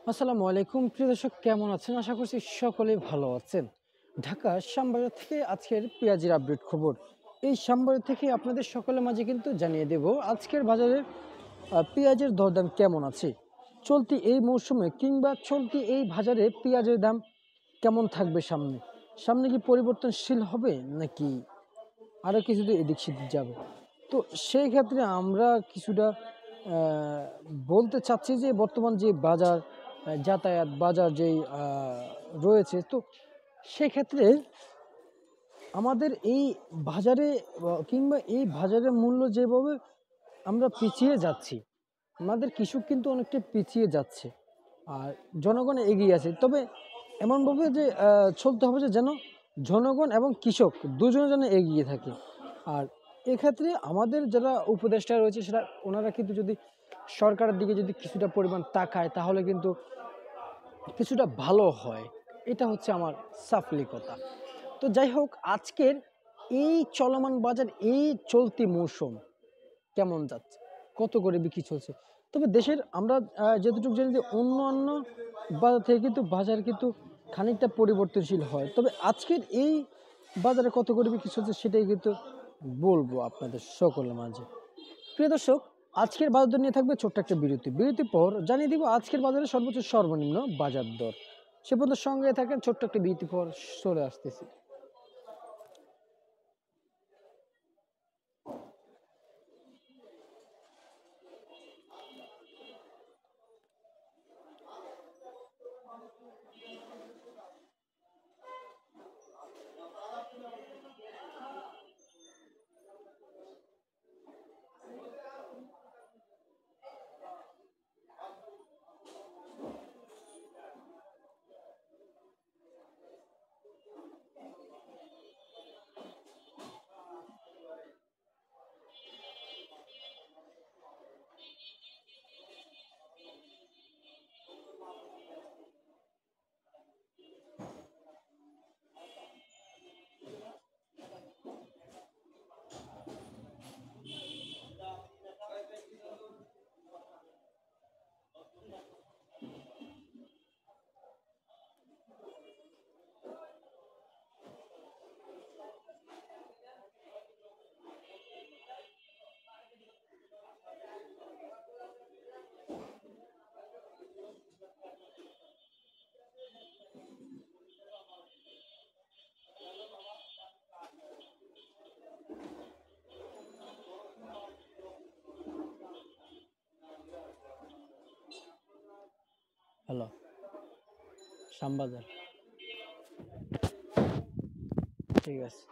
আসসালামু আলাইকুম প্রিয় দর্শক, কেমন আছেন? আশা করছি সকলেই ভালো আছেন। ঢাকা শ্যামবাজার থেকে আজকের পেঁয়াজের আপডেট খবর। এই শ্যামবাজার থেকে আপনাদের সকলের মাঝে কিন্তু জানিয়ে দেব আজকের বাজারে পেঁয়াজের দরদাম কেমন আছে। চলতি এই মৌসুমে কিংবা চলতি এই বাজারে পেঁয়াজের দাম কেমন থাকবে সামনে। সামনে কি পরিবর্তনশীল হবে নাকি আরও কিছুদিন এদিক সেদিক যাবে? তো সেই ক্ষেত্রে আমরা কিছুটা বলতে চাচ্ছি যে বর্তমান যে বাজার যাতায়াত বাজার যেই রয়েছে, তো সেক্ষেত্রে আমাদের এই বাজারে কিংবা এই বাজারের মূল্য যেভাবে আমরা পিছিয়ে যাচ্ছি, আমাদের কৃষক কিন্তু অনেকটা পিছিয়ে যাচ্ছে আর জনগণ এগিয়ে আছে। তবে এমনভাবে যে চলতে হবে যে যেন জনগণ এবং কৃষক দুজনে যেন এগিয়ে থাকে। আর এক্ষেত্রে আমাদের যারা উপদেষ্টা রয়েছে সেটা ওনারা কিন্তু যদি সরকারের দিকে যদি কিছুটা পরিমাণ তাকায় তাহলে কিন্তু কিছুটা ভালো হয়। এটা হচ্ছে আমার সাফলি কথা। তো যাই হোক, আজকের এই চলমান বাজার, এই চলতি মৌসুম কেমন যাচ্ছে, কত করে বিক্রি চলছে। তবে দেশের আমরা যতটুকু জানি যে অন্য বাজার থেকে কিন্তু বাজার কিন্তু খানিকটা পরিবর্তনশীল হয়। তবে আজকের এই বাজারে কত করে বিক্রি চলছে সেটাই কিন্তু বলবো আপনাদের সকলের মাঝে। প্রিয় দর্শক, আজকের বাজার দর নিয়ে থাকবে ছোট্ট একটা বিরতির পর জানিয়ে দিব আজকের বাজারে সর্বোচ্চ সর্বনিম্ন বাজার দর। সে পর্যন্ত সঙ্গে থাকেন, ছোট্ট একটা বিরতির পর চলে আসতেছি। হ্যালো, শ্যামবাজার, ঠিক আছে।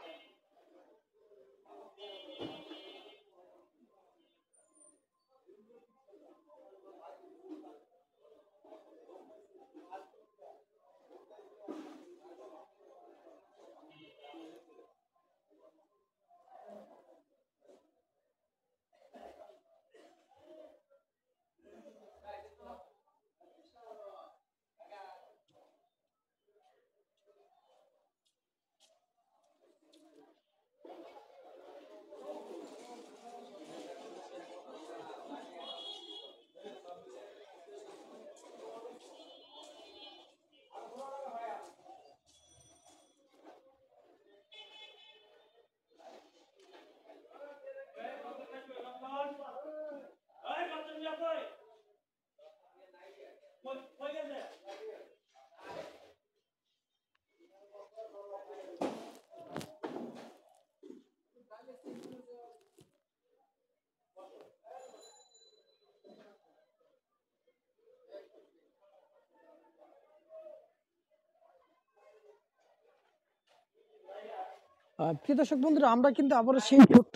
প্রিয় দর্শক বন্ধুরা, আমরা কিন্তু আবারও সেই ছোট্ট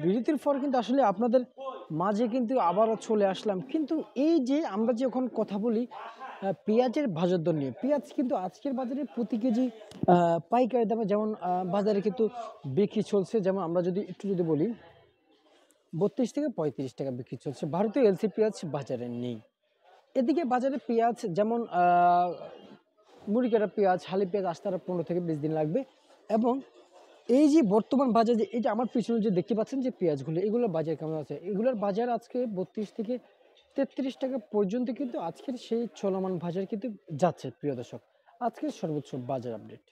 বিরতির পর কিন্তু আসলে আপনাদের মাঝে কিন্তু আবারও চলে আসলাম। কিন্তু এই যে আমরা যখন কথা বলি পেঁয়াজের বাজার দর নিয়ে, পেঁয়াজ কিন্তু আজকের বাজারে প্রতি কেজি পাইকারি দামে যেমন বাজারে কিন্তু বিক্রি চলছে। যেমন আমরা যদি একটু যদি বলি 32 থেকে 35 টাকা বিক্রি চলছে। ভারতীয় এলসি পেঁয়াজ বাজারে নেই। এদিকে বাজারে পেঁয়াজ যেমন মুড়িকাটা পেঁয়াজ, হালি পেঁয়াজ আসতে আরো 15 থেকে 20 দিন লাগবে। এবং এই যে বর্তমান বাজার, যে এই যে আমার পিছনে যে দেখতে পাচ্ছেন যে পেঁয়াজগুলো, এগুলোর বাজার কেমন আছে? এগুলোর বাজার আজকে 32 থেকে 33 টাকা পর্যন্ত কিন্তু আজকের সেই চলমান বাজার কিন্তু যাচ্ছে প্রিয় দর্শক। আজকের সর্বোচ্চ বাজার আপডেট।